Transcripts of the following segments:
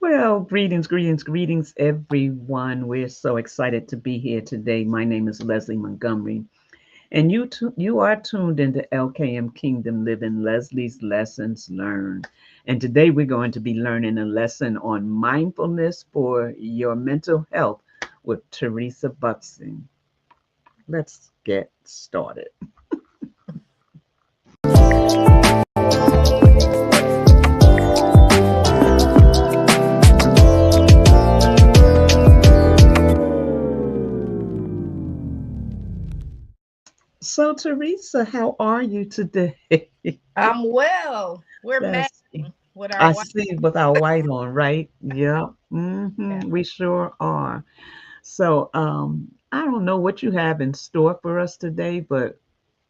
Well, greetings, everyone. We're so excited to be here today. My name is Leslie Montgomery, and you are tuned into LKM Kingdom Living, Leslie's Lessons Learned. And today we're going to be learning a lesson on mindfulness for your mental health with Teresa Butxon. Let's get started. So, Teresa, how are you today? I'm well. We're That's matching with our I wife. see with our white on, right? Yeah. Yeah. We sure are. So, I don't know what you have in store for us today, but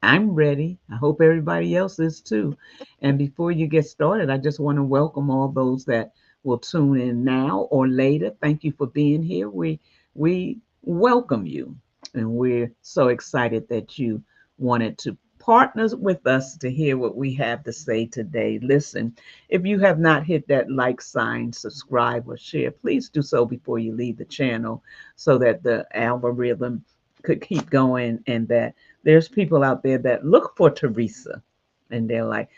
I'm ready. I hope everybody else is too. And before you get started, I just want to welcome all those that will tune in now or later. Thank you for being here. We welcome you, and we're so excited that you wanted to partner with us to hear what we have to say today. Listen, if you have not hit that like sign, subscribe, or share, please do so before you leave the channel so that the algorithm could keep going and that there's people out there that look for Teresa and they're like,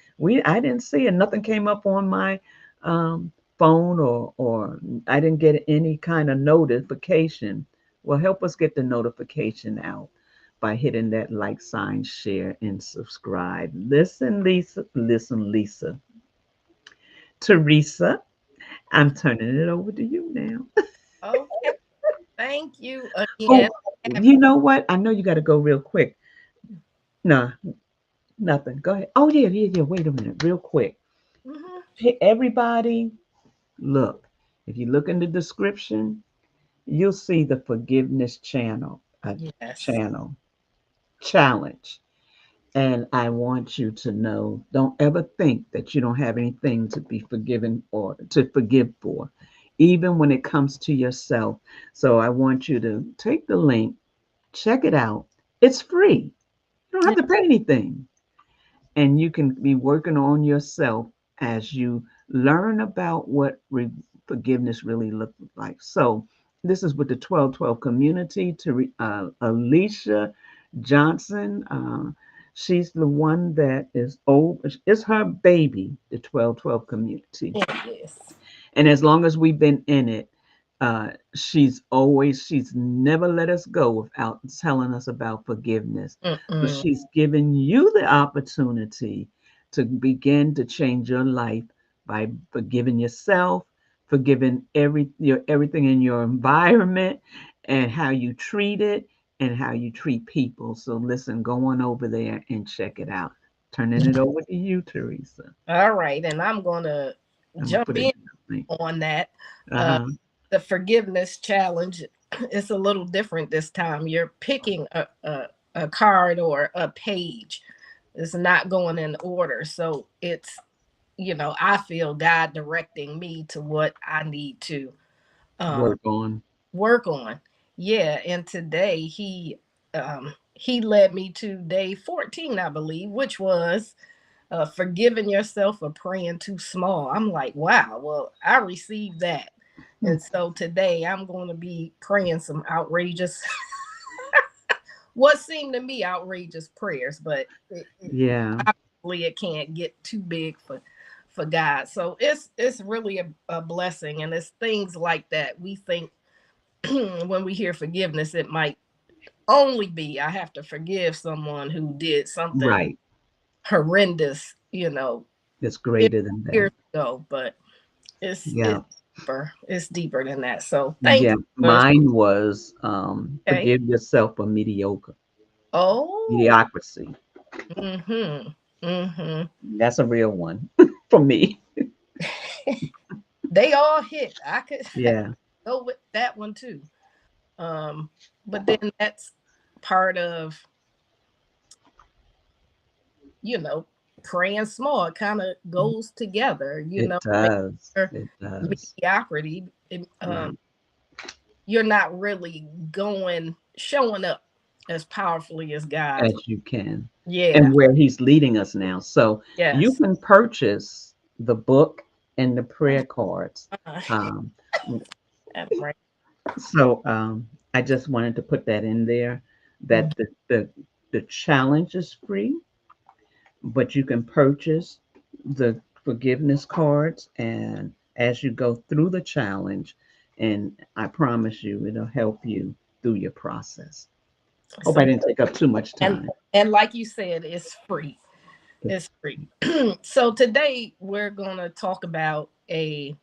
I didn't see it. Nothing came up on my phone or I didn't get any kind of notification. Well, help us get the notification out by hitting that like sign, share, and subscribe. Listen, Lisa. Listen, Lisa. Teresa, I'm turning it over to you now. Okay. Thank you Oh, again. you know what? I know you got to go real quick. No, nothing. Go ahead. Oh, yeah. Wait a minute, real quick. Mhm. Hey, everybody, look. If you look in the description, you'll see the forgiveness Yes. channel challenge. And I want you to know, don't ever think that you don't have anything to be forgiven or to forgive for, even when it comes to yourself. So I want you to take the link, check it out. It's free. You don't have Yeah. to pay anything. And you can be working on yourself as you learn about what forgiveness really looks like. So, this is with the 1212 community to Alicia Johnson. She's the one that is old, it's her baby, the 1212 community. Yes. And as long as we've been in it, she's never let us go without telling us about forgiveness. So Mm-mm. she's given you the opportunity to begin to change your life by forgiving yourself, forgiving everything in your environment and how you treat it and how you treat people. So listen, go on over there and check it out. Turning it over to you, Teresa. All right. And I'm going to I'm gonna jump put it in in the link. on that. Uh, Uh-huh. the forgiveness challenge is a little different this time. You're picking a card or a page. It's not going in order. So I feel God directing me to what I need to um, Work on. work on. Yeah, and today he led me to day 14, I believe, which was forgiving yourself for praying too small. I'm like, wow, well, I received that. And so today I'm going to be praying some outrageous, what seemed to me outrageous prayers, but Yeah, obviously it can't get too big for God. So it's really a blessing, and it's things like that we think when we hear forgiveness, it might only be I have to forgive someone who did something right. horrendous, 'It's 50 greater than years that. ago, but it's Yeah. deeper. It's deeper than that. So thank Yeah. you for Mine was okay. forgive yourself for Oh, mediocrity. mm-hmm. Mm-hmm. That's a real one for me. They all hit. I could Yeah. go with that one too. Um, but then that's part of, you know, praying small. It kind of goes together, It make does. sure It does. mediocrity, Right. you're not really showing up as powerfully as God. As you can. Yeah. And where he's leading us now. So you Yes. can purchase the book and the prayer cards. Uh, Um, right. so I just wanted to put that in there that Mhm. the challenge is free, but you can purchase the forgiveness cards and as you go through the challenge, and I promise you it'll help you through your process. Hope I So didn't take up too much and time. and like you said, it's free. It's, It's free. So today we're gonna talk about a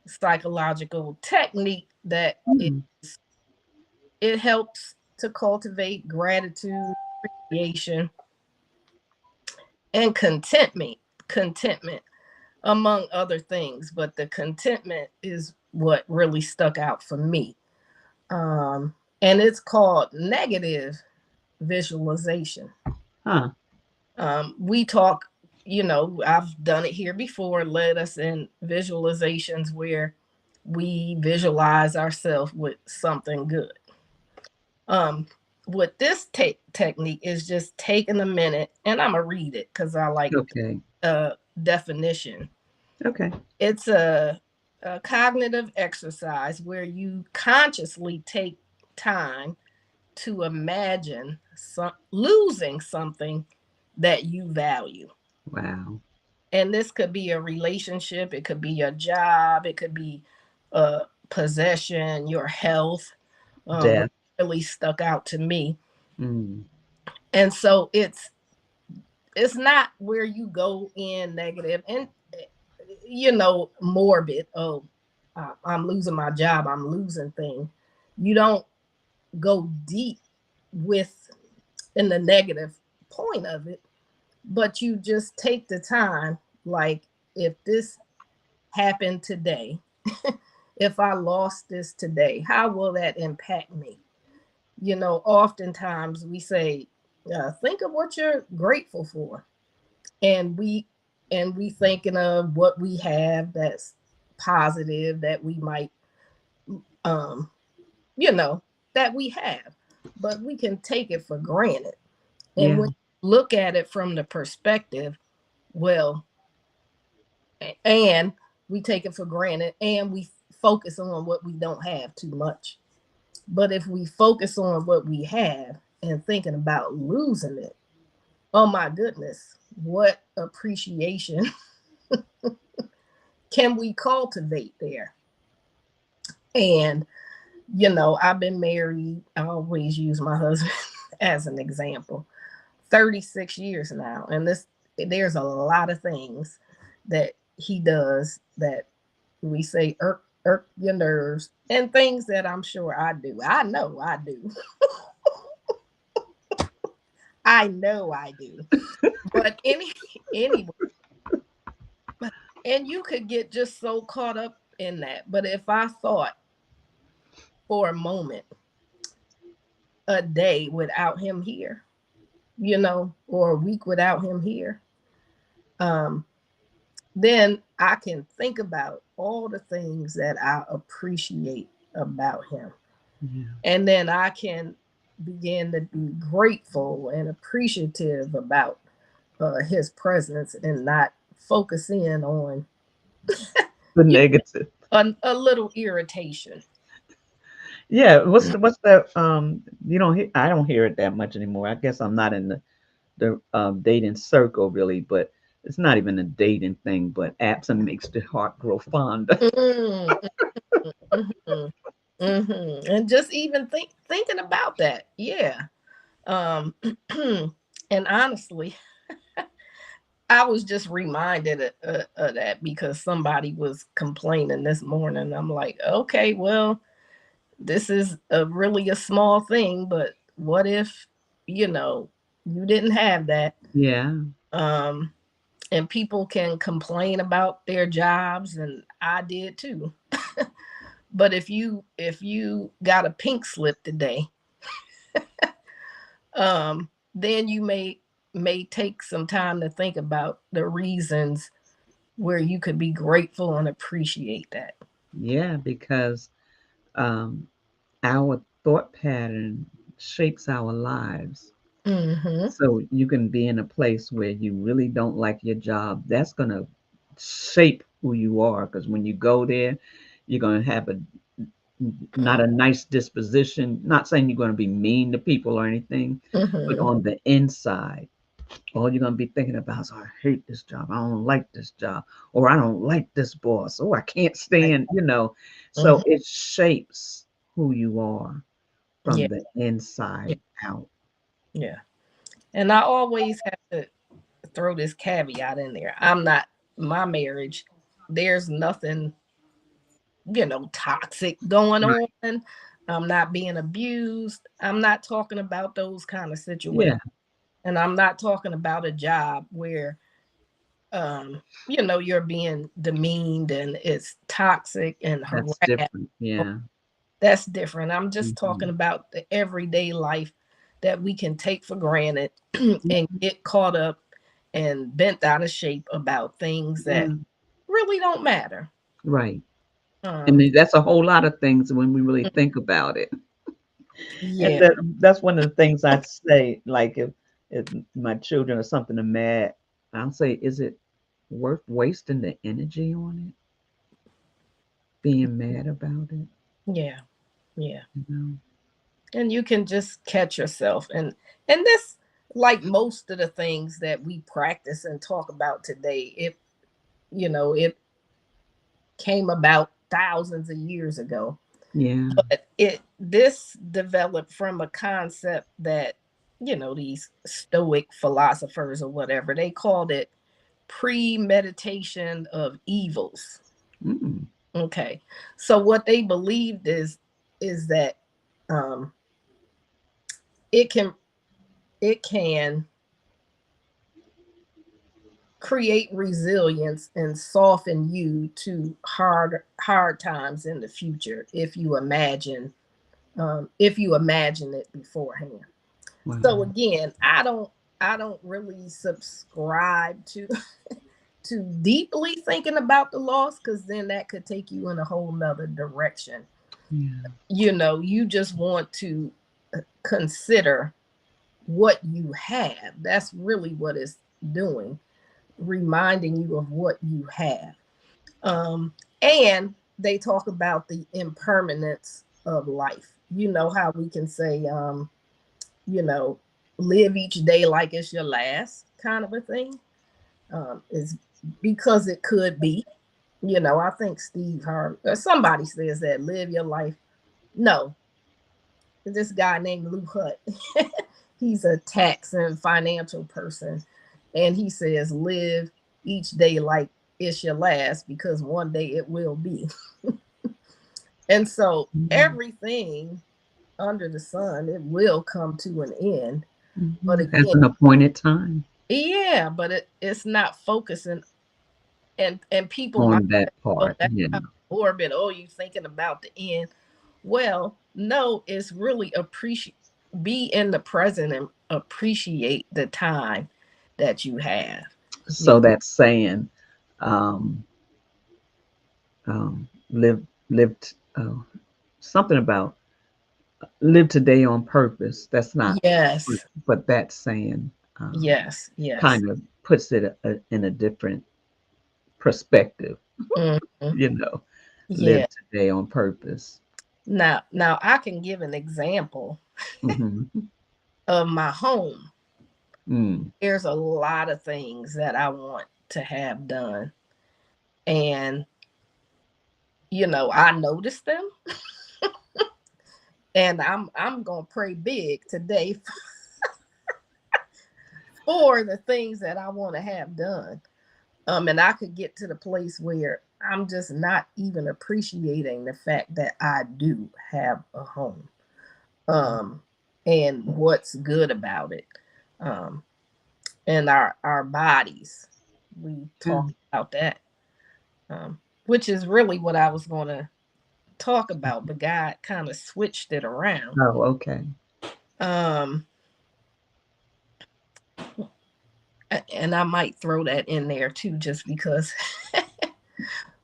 psychological technique that mm, it helps to cultivate gratitude, appreciation, and contentment among other things, but the contentment is what really stuck out for me. And it's called negative visualization. huh, We talk, I've done it here before, led us in visualizations where we visualize ourselves with something good. Um, what this technique is just taking a minute, and I'm gonna read it because I like okay, definition. okay, It's a cognitive exercise where you consciously take time to imagine losing something that you value. wow, And this could be a relationship, it could be a job, it could be a possession, your health, which death, really stuck out to me. mm, And so it's not where you go in negative and morbid. Oh, I'm losing my job, I'm losing thing. You don't go deep with in the negative point of it, but you just take the time, like, if this happened today, if I lost this today, how will that impact me? Oftentimes we say, think of what you're grateful for, and we thinking of what we have that's positive that we might um you know that we have, but we can take it for granted. And yeah, when you look at it from the perspective, well, and we take it for granted and we focus on what we don't have too much. But if we focus on what we have and thinking about losing it, oh my goodness, what appreciation can we cultivate there? And I've been married. I always use my husband as an example. 36 years now, and there's a lot of things that he does that we say irk your nerves, and things that I'm sure I do. I know I do. I know I do. But anyway, and you could get just so caught up in that. But if I thought for a moment, a day without him here, or a week without him here, um, then I can think about all the things that I appreciate about him. yeah, And then I can begin to be grateful and appreciative about his presence and not focus in on the you negative. a little irritation. Yeah, what's the you don't hear, I don't hear it that much anymore. I guess I'm not in the dating circle really, but it's not even a dating thing, but absent makes the heart grow fonder. Mm, hmm and just even thinking about that, yeah. Um, and honestly, I was just reminded of that because somebody was complaining this morning. I'm like, okay, well, this is really a small thing, but what if, you know, you didn't have that? Yeah, Um, and people can complain about their jobs, and I did too. But if you got a pink slip today, then you may take some time to think about the reasons where you could be grateful and appreciate that. yeah, because um, our thought pattern shapes our lives. Mm-hmm. So you can be in a place where you really don't like your job. That's gonna shape. who you are. Because when you go there, you're going to have a not a nice disposition. Not saying you're going to be mean to people or anything, but Hmm. on the inside, all you're going to be thinking about is, oh, I hate this job. I don't like this job. Or I don't like this boss. Oh, I can't Right. stand. So Hmm. it shapes who you are Yeah. from the Yeah. inside out. Yeah. And I always have to throw this caveat in there. I'm not, my marriage, there's nothing, toxic going Right. on. I'm not being abused. I'm not talking about those kind of situations. Yeah, And I'm not talking about a job where you're being demeaned and it's toxic and that's harassed. different. Yeah. That's different. I'm just talking Hmm. about the everyday life that we can take for granted and Hmm. get caught up and bent out of shape about things that Yeah. really don't matter. Right. And Um, then that's a whole lot of things when we really think about it. And yeah, that's one of the things I'd say. Like if my children or something are mad, I'll say, is it worth wasting the energy on it? Being mad about it, yeah, yeah. you know? And you can just catch yourself. And this, like most of the things that we practice and talk about today, it came about thousands of years ago. Yeah. But this developed from a concept that, these stoic philosophers or whatever, they called it premeditation of evils. Mm. Okay. So what they believed is that um it can it can create resilience and soften you to hard times in the future if you imagine it beforehand. So Wow. again, I don't really subscribe to too deeply thinking about the loss, because then that could take you in a whole nother direction. Yeah. You just want to consider what you have. That's really what it's doing, reminding you of what you have. And they talk about the impermanence of life. You know how we can say, you know, live each day like it's your last, kind of a thing. Is because it could be. I think Steve Harvey or somebody says that live your life. No, this guy named Lou Hutt. He's a tax and financial person, and he says live each day like it's your last, because one day it will be. And so Mm. everything under the sun, it will come to an end. But Mhm. Has again, an appointed time yeah, but it's not focusing. And people might on that say, oh, part. that's Yeah. kind of morbid. Oh, you thinking about the end. Well, no, it's really appreciate, be in the present and appreciate the time that you have. You So that's saying, um, live, lived, something about live today on purpose. That's not, Yes, but that's saying, yes, yes. kind of puts it in a different perspective, Mhm. you know, live Yeah. today on purpose. Now I can give an example Hmm. of my home. Mm. There's a lot of things that I want to have done, and I noticed them, and I'm gonna pray big today for the things that I want to have done. And I could get to the place where I'm just not even appreciating the fact that I do have a home. Um, and what's good about it. Um, and our bodies. We Yeah. talked about that. Which is really what I was gonna talk about, but God kind of switched it around. Oh, okay. Um, and I might throw that in there too, just because.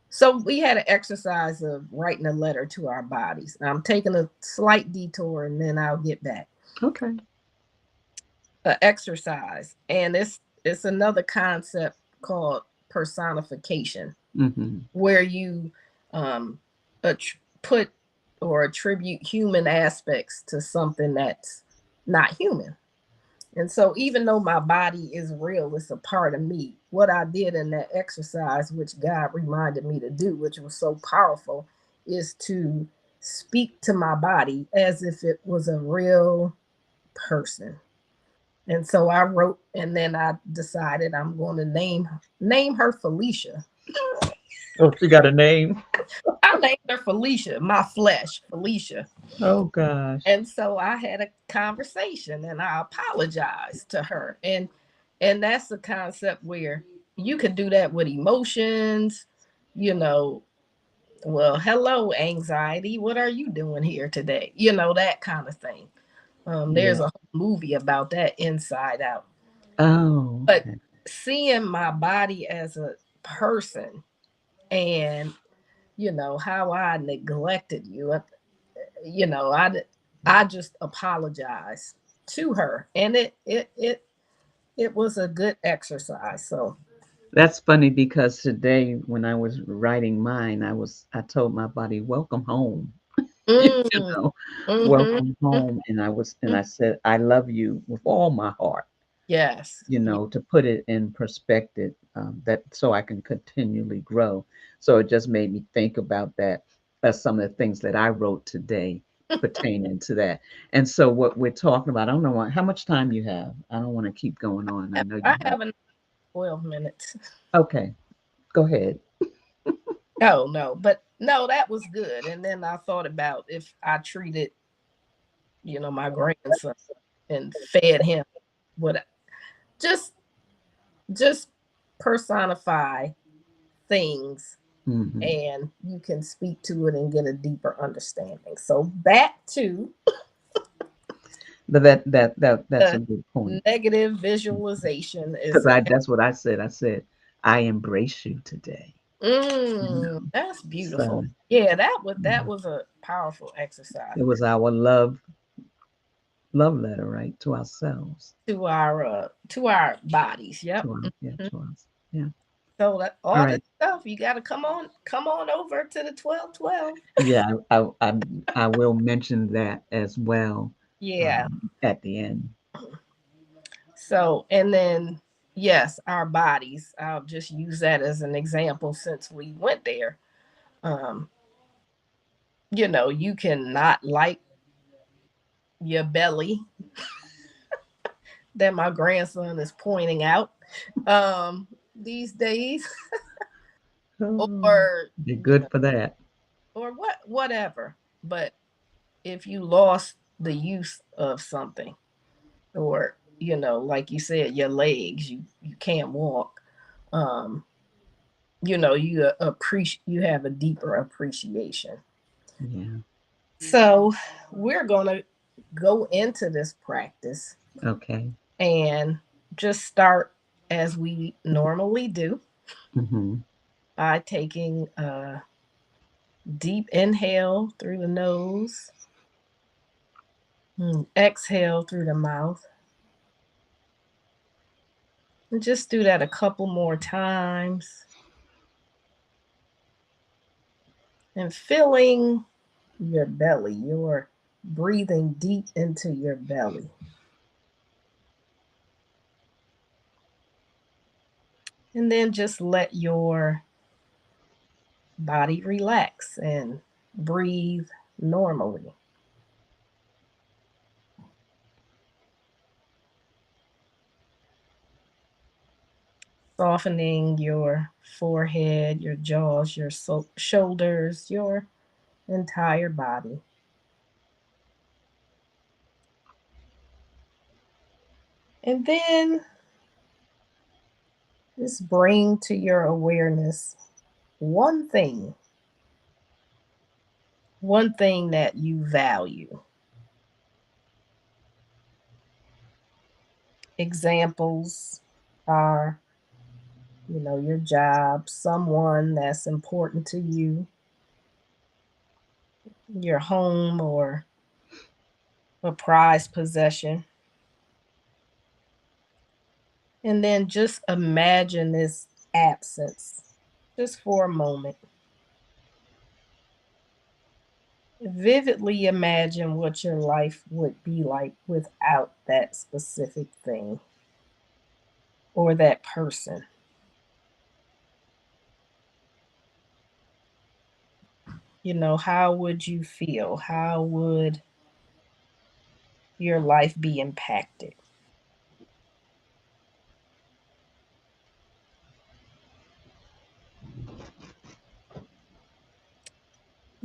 So we had an exercise of writing a letter to our bodies. Now I'm taking a slight detour, and then I'll get back. Okay. An exercise, and it's another concept called personification. Mm-hmm. where you um, put or attribute human aspects to something that's not human. And so, even though my body is real, it's a part of me. What I did in that exercise, which God reminded me to do, which was so powerful, is to speak to my body as if it was a real person. And so I wrote, and then I decided I'm going to name her Felicia. Oh, she got a name. I named her Felicia, my flesh, Felicia. Oh gosh. And so I had a conversation and I apologized to her. And that's the concept where you can do that with emotions, you know, well, hello, anxiety. What are you doing here today? That kind of thing. There's Yeah. a whole movie about that, Inside Out. Oh, But okay. seeing my body as a person and, how I neglected you, you know, I, I just apologized to her. And it was a good exercise. So, That's funny because today when I was writing mine, I told my body, "Welcome home." You mm, know, mm-hmm, welcome home. And I said, "I love you with all my heart." yes. To put it in perspective, that so I can continually grow. So it just made me think about that as some of the things that I wrote today pertaining to that. And so what we're talking about, I don't know how much time you have. I don't want to keep going on. I know you I have. have 12 minutes. Okay, go ahead. Oh, no, but no, that was good. And then I thought about if I treated, my grandson and fed him what just just personify things Hmm. and you can speak to it and get a deeper understanding. So back to But that's a the good point. negative visualization is Because I that's what I said. I said, I embrace you today. You know. that's So beautiful. Yeah, that yeah. was a powerful exercise It was our love letter, right? To ourselves. to our bodies. Yep. Mhm. To us. Yeah. So that All all this right. stuff you got to come on over to the 1212. Yeah, I will mention that as well Yeah. at the end. So, and then, yes, our bodies. I'll just use that as an example since we went there. Um, you can not like your belly that my grandson is pointing out these days, Oh, or you're good for that. whatever. But if you lost the use of something, or like you said, your legs, you can't walk. Um, you appreciate, you have a deeper appreciation. Yeah. So we're gonna go into this practice Okay. and just start as we normally do Mm-hmm. by taking a deep inhale through the nose, exhale through the mouth, and just do that a couple more times, and filling your belly. You're breathing deep into your belly. And then just let your body relax and breathe normally. Softening your forehead, your jaws, your shoulders, your entire body. And then just bring to your awareness one thing that you value. Examples are, your job, someone that's important to you, your home, or a prized possession. And then just imagine this absence. just for a moment, vividly imagine what your life would be like without that specific thing or that person. How would you feel? How would your life be impacted?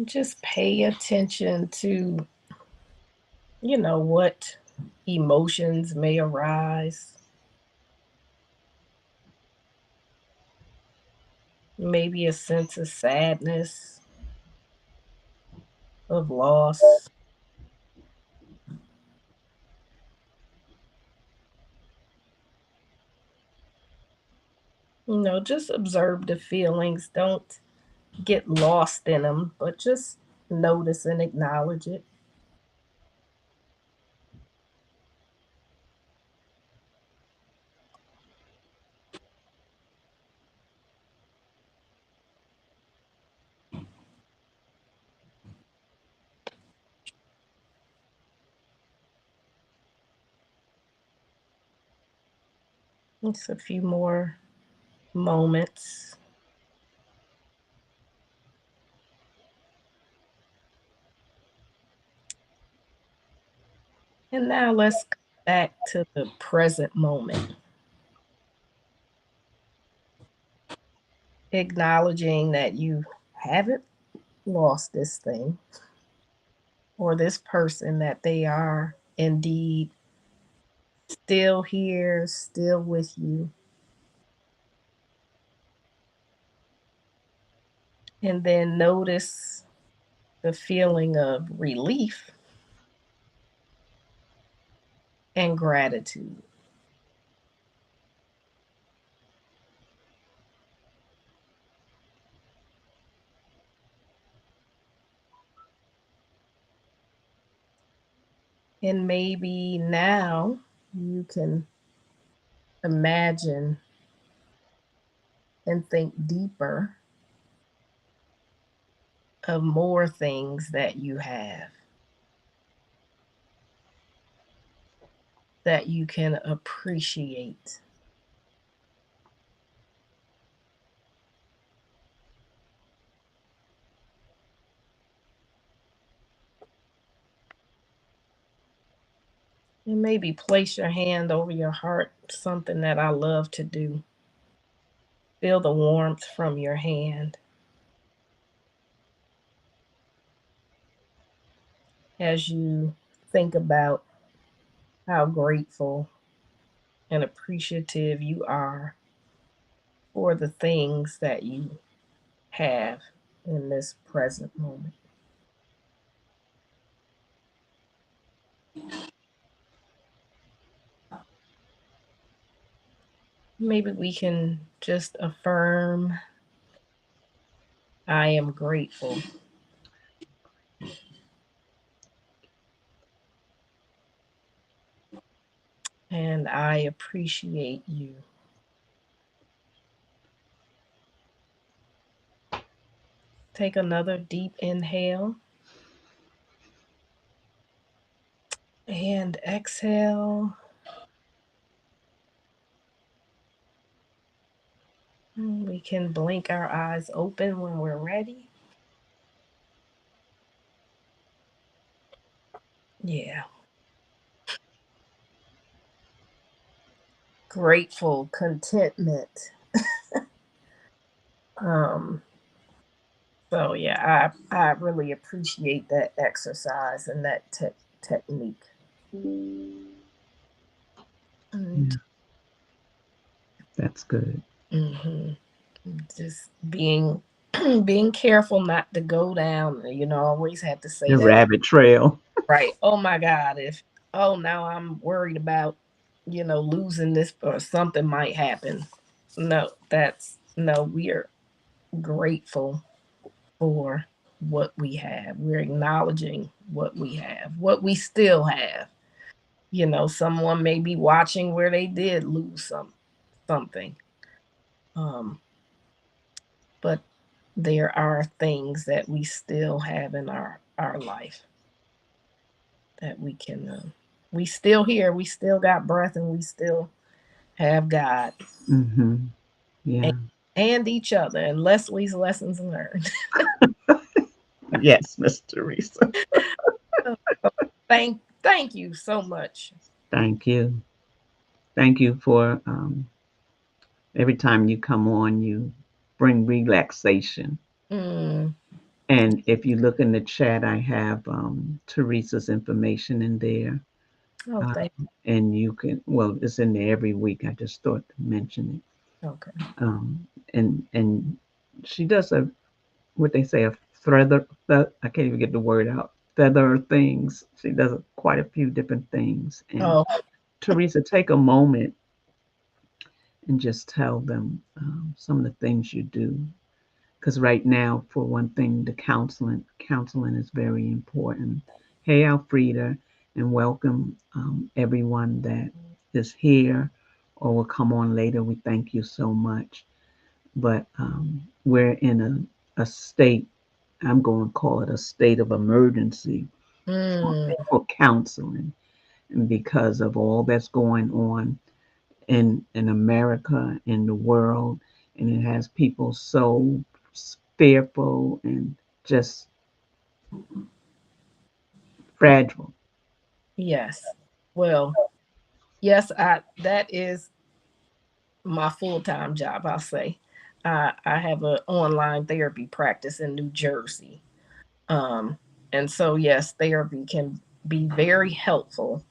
Just pay attention to, what emotions may arise. Maybe a sense of sadness, of loss. Just observe the feelings. Don't get lost in them, but just notice and acknowledge it. It's a few more moments. And now let's come back to the present moment, acknowledging that you haven't lost this thing or this person, that they are indeed still here, still with you. And then notice the feeling of relief and gratitude. And maybe now you can imagine and think deeper of more things that you have that you can appreciate. And maybe place your hand over your heart, something that I love to do. Feel the warmth from your hand as you think about how grateful and appreciative you are for the things that you have in this present moment. Maybe we can just affirm, I am grateful and I appreciate you. Take another deep inhale and exhale. We can blink our eyes open when we're ready. Yeah. Grateful, contentment. Um, so yeah, I really appreciate that exercise and that technique. And Yeah, that's good. mhm, just being being careful not to go down. Always have to say The that. rabbit trail. Right. Oh my God. If now I'm worried about losing this or something might happen. No, that's no. We are grateful for what we have. We're acknowledging what we have, what we still have. Someone may be watching where they did lose something. Um, but there are things that we still have in our life that we can we still here, we still got breath, and we still have God Mm-hmm. and, Yeah. and each other, and Leslie's lessons learned. Yes, Miss Teresa. So thank you so much. Thank you. Thank you for every time you come on, you bring relaxation. Mm. And if you look in the chat, I have Teresa's information in there. Oh, Uh, thank and you can, well, it's in there every week. I just thought to mention you. Okay. it. And she does a, what they say, a feather, I can't even get the word out, feather things. She does quite a few different things. And Oh. Teresa, take a moment and just tell them some of the things you do. Because right now, for one thing, the counseling is very important. Hey, Alfreda, and welcome everyone that is here or will come on later. We thank you so much. But we're in a state, I'm going to call it a state of emergency Mm. for counseling. And because of all that's going on in America, in the world, and it has people so fearful and just fragile. Yes. Well, yes, I that is my full-time job, I'll say. I have an online therapy practice in New Jersey. Um, and so, yes, therapy can be very helpful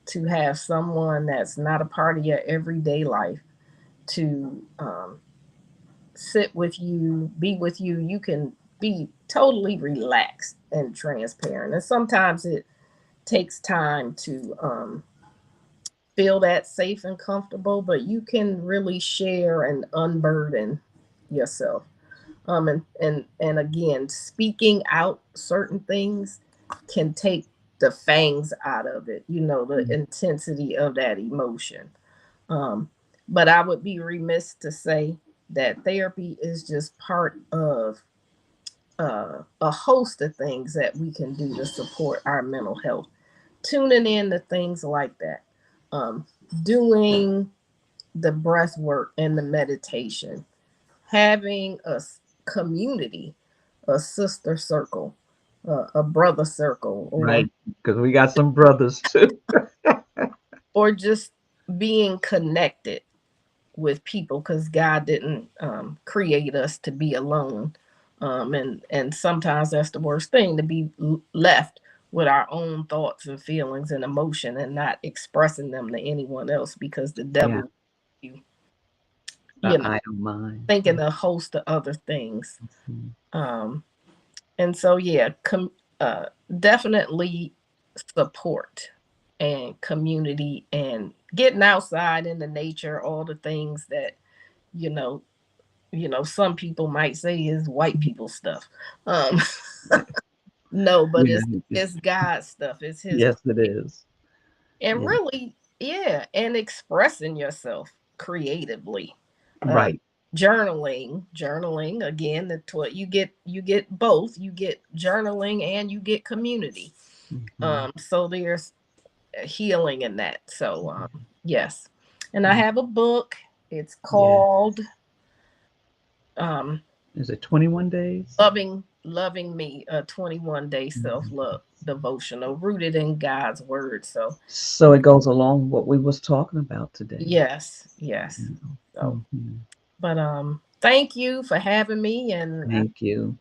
to have someone that's not a part of your everyday life to sit with you, be with you. You can be totally relaxed and transparent. And sometimes it takes time to feel that safe and comfortable, but you can really share and unburden yourself. And again, speaking out certain things can take the fangs out of it, the intensity of that emotion. Um, but I would be remiss to say that therapy is just part of a host of things that we can do to support our mental health. Tuning in to things like that, doing the breath work and the meditation, having a community, a sister circle, a brother circle, Right? Because we got some brothers too. or just being connected with people, because God didn't create us to be alone. And sometimes that's the worst thing, to be left with our own thoughts and feelings and emotion and not expressing them to anyone else, because the Yeah, devil, you the you know idle mind. thinking a host of other things. Mhm. um and so, yeah, uh definitely support and community and getting outside in the nature, all the things that you know some people might say is white people stuff. um no, but Yeah, it's God's stuff, it's his. yes, it is. And Yeah, really, yeah, and expressing yourself creatively. uh right. journaling again, that's what you get both, you get journaling and you get community. Hmm. So there's healing in that. So yes. And I have a book. It's Yeah. called um Is it 21 days? loving me, a 21-day Mhm. self-love devotional rooted in God's word. So So it goes along what we was talking about today. yes, yes. So, Mhm. but thank you for having me, Thank you.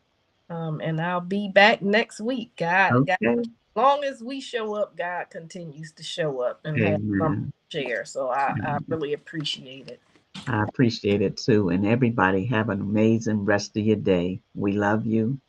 and I'll be back next week. God, Okay. as long as we show up, God continues to show up and have something Amen. to share. So I really appreciate it. I appreciate it too. And everybody have an amazing rest of your day. We love you.